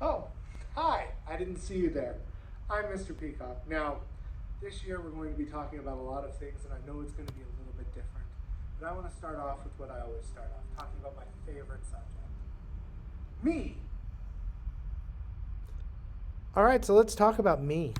Oh, hi. I didn't see you there. I'm Mr. Peacock. Now, this year we're going to be talking about a lot of things, and I know it's going to be a little bit different. But I want to start off with what I always start off, talking about my favorite subject. Me. All right, so let's talk about me.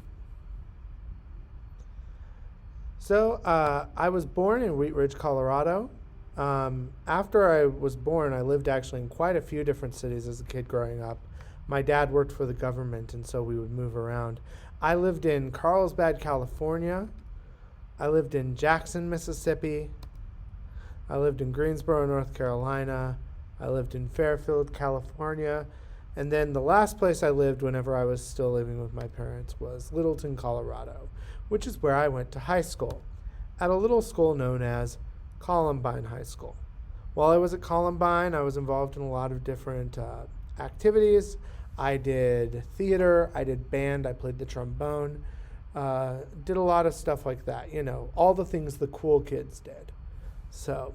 I was born in Wheat Ridge, Colorado. After I was born, I lived actually in quite a few different cities as a kid growing up. My dad worked for the government, and so we would move around. I lived in Carlsbad, California. I lived in Jackson, Mississippi. I lived in Greensboro, North Carolina. I lived in Fairfield, California. And then the last place I lived whenever I was still living with my parents was Littleton, Colorado, which is where I went to high school, at a little school known as Columbine High School. While I was at Columbine, I was involved in a lot of different activities. I did theater, I did band, I played the trombone, did a lot of stuff like that, all the things the cool kids did. So,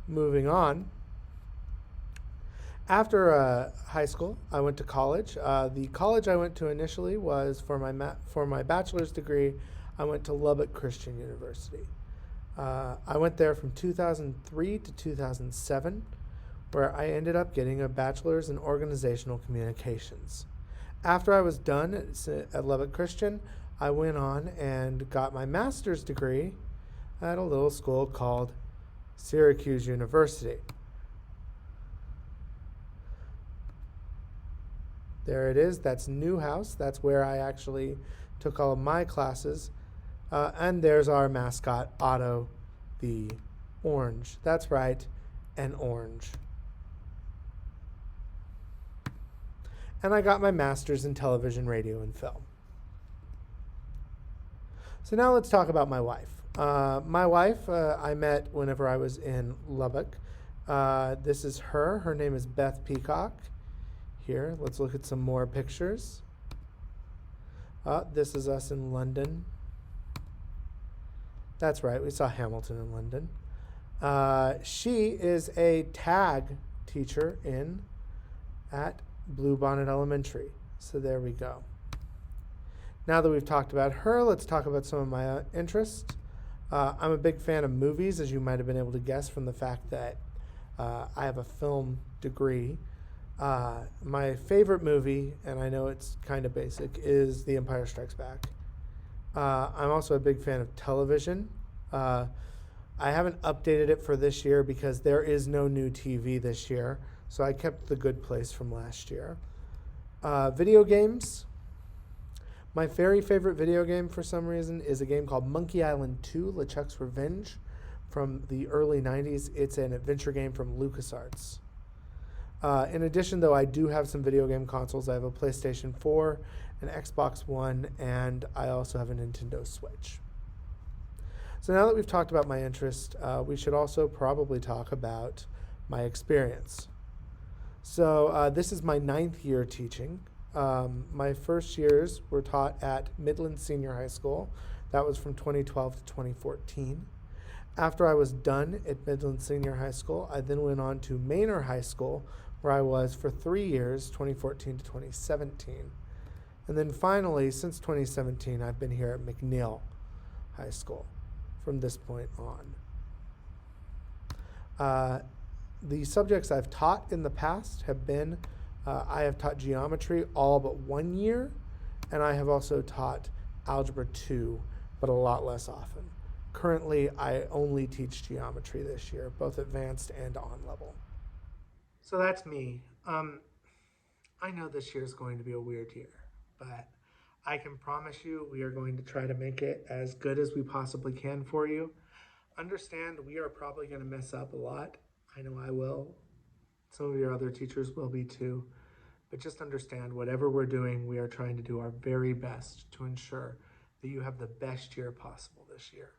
moving on. After high school, I went to college. The college I went to initially was for my bachelor's degree. I went to Lubbock Christian University. I went there from 2003 to 2007, where I ended up getting a bachelor's in organizational communications. After I was done at Lubbock Christian, I went on and got my master's degree at a little school called Syracuse University. There it is. That's Newhouse. That's where I actually took all of my classes. And there's our mascot, Otto the Orange. That's right, an orange. And I got my master's in television, radio, and film. So now let's talk about my wife. My wife, I met whenever I was in Lubbock. This is her. Her name is Beth Peacock. Here, let's look at some more pictures. This is us in London. That's right, we saw Hamilton in London. She is a tag teacher at Bluebonnet Elementary. So there we go. Now that we've talked about her, let's talk about some of my interests. I'm a big fan of movies, as you might have been able to guess from the fact that I have a film degree. My favorite movie, and I know it's kind of basic, is The Empire Strikes Back. I'm also a big fan of television. I haven't updated it for this year because there is no new TV this year, so I kept The Good Place from last year. Video games. My very favorite video game for some reason is a game called Monkey Island 2, LeChuck's Revenge from the early 90s. It's an adventure game from LucasArts. In addition, though, I do have some video game consoles. I have a PlayStation 4, an Xbox One, and I also have a Nintendo Switch. So now that we've talked about my interest, we should also probably talk about my experience. So this is my 9th year teaching. My first years were taught at Midland Senior High School. That was from 2012 to 2014. After I was done at Midland Senior High School, I then went on to Manor High School, where I was for 3 years, 2014 to 2017. And then finally, since 2017, I've been here at McNeil High School from this point on. The subjects I've taught in the past have been, I have taught geometry all but 1 year, and I have also taught Algebra 2, but a lot less often. Currently, I only teach geometry this year, both advanced and on level. So that's me. I know this year is going to be a weird year, but I can promise you we are going to try to make it as good as we possibly can for you. Understand we are probably going to mess up a lot. I know I will. Some of your other teachers will be too. But just understand whatever we're doing, we are trying to do our very best to ensure that you have the best year possible this year.